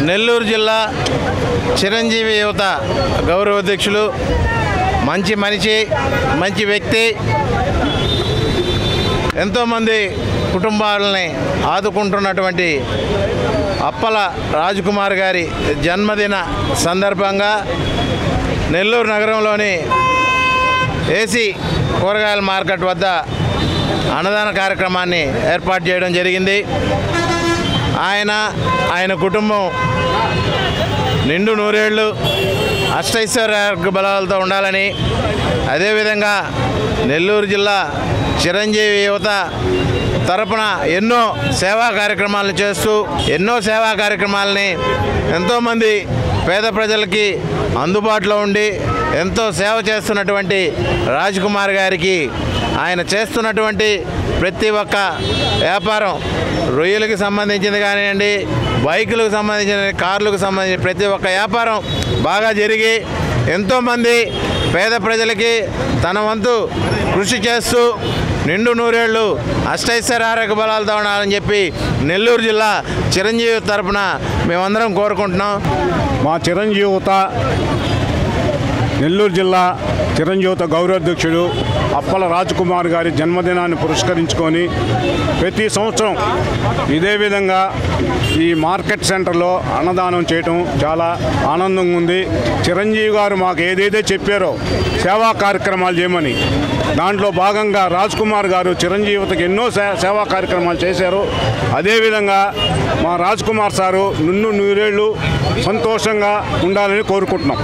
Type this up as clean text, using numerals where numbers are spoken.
నెల్లూరు జిల్లా చిరంజీవి యువత గౌరవ అధ్యక్షులు, మంచి మనిషి, మంచి వ్యక్తి, ఎంతోమంది కుటుంబాలని ఆదుకుంటున్నటువంటి అప్పల రాజకుమార్ గారి జన్మదిన సందర్భంగా నెల్లూరు నగరంలోని ఏసీ కూరగాయల మార్కెట్ వద్ద అన్నదాన కార్యక్రమాన్ని ఏర్పాటు చేయడం జరిగింది. ఆయన కుటుంబం నిండు నూరేళ్లు అష్టైశ్వర్య బలాలతో ఉండాలని, అదేవిధంగా నెల్లూరు జిల్లా చిరంజీవి యువత తరపున ఎన్నో సేవా కార్యక్రమాలను చేస్తూ ఎంతోమంది పేద ప్రజలకి అందుబాటులో ఉండి ఎంతో సేవ చేస్తున్నటువంటి రాజ్కుమార్ గారికి ఆయన చేస్తున్నటువంటి ప్రతి ఒక్క వ్యాపారం, రొయ్యలకు సంబంధించింది కానివ్వండి, బైకులకు సంబంధించిన, కార్లకు సంబంధించిన ప్రతి ఒక్క వ్యాపారం బాగా జరిగి ఎంతోమంది పేద ప్రజలకి తన వంతు కృషి చేస్తూ నిండు నూరేళ్లు అష్టైశ్వర్య బలాలతో ఉండాలని చెప్పి నెల్లూరు జిల్లా చిరంజీవి తరపున మేమందరం కోరుకుంటున్నాం. మా చిరంజీవిత నెల్లూరు జిల్లా చిరంజీవిత గౌరవాధ్యక్షుడు అప్పల రాజకుమార్ గారి జన్మదినాన్ని పురస్కరించుకొని ప్రతి సంవత్సరం ఇదే విధంగా ఈ మార్కెట్ సెంటర్లో అన్నదానం చేయటం చాలా ఆనందంగా ఉంది. చిరంజీవి గారు మాకు ఏదైతే చెప్పారో సేవా కార్యక్రమాలు చేయమని, దాంట్లో భాగంగా రాజ్కుమార్ గారు చిరంజీవితకి ఎన్నో సేవా కార్యక్రమాలు చేశారు. అదేవిధంగా మా రాజ్కుమార్ సారు నిన్ను నూరేళ్ళు సంతోషంగా ఉండాలని కోరుకుంటున్నాం.